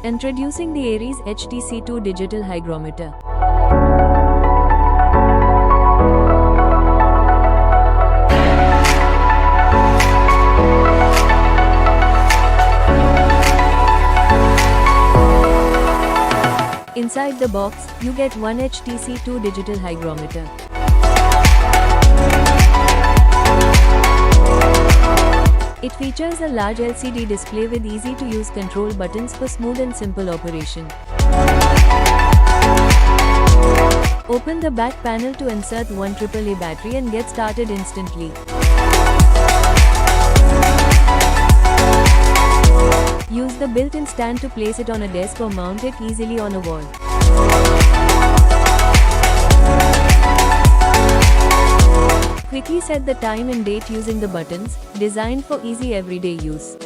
Introducing the Aries HTC2 digital hygrometer. Inside the box, you get one HTC2 digital hygrometer. It features a large LCD display with easy-to-use control buttons for smooth and simple operation. Open the back panel to insert one AAA battery and get started instantly. Use the built-in stand to place it on a desk or mount it easily on a wall. Quickly set the time and date using the buttons, designed for easy everyday use.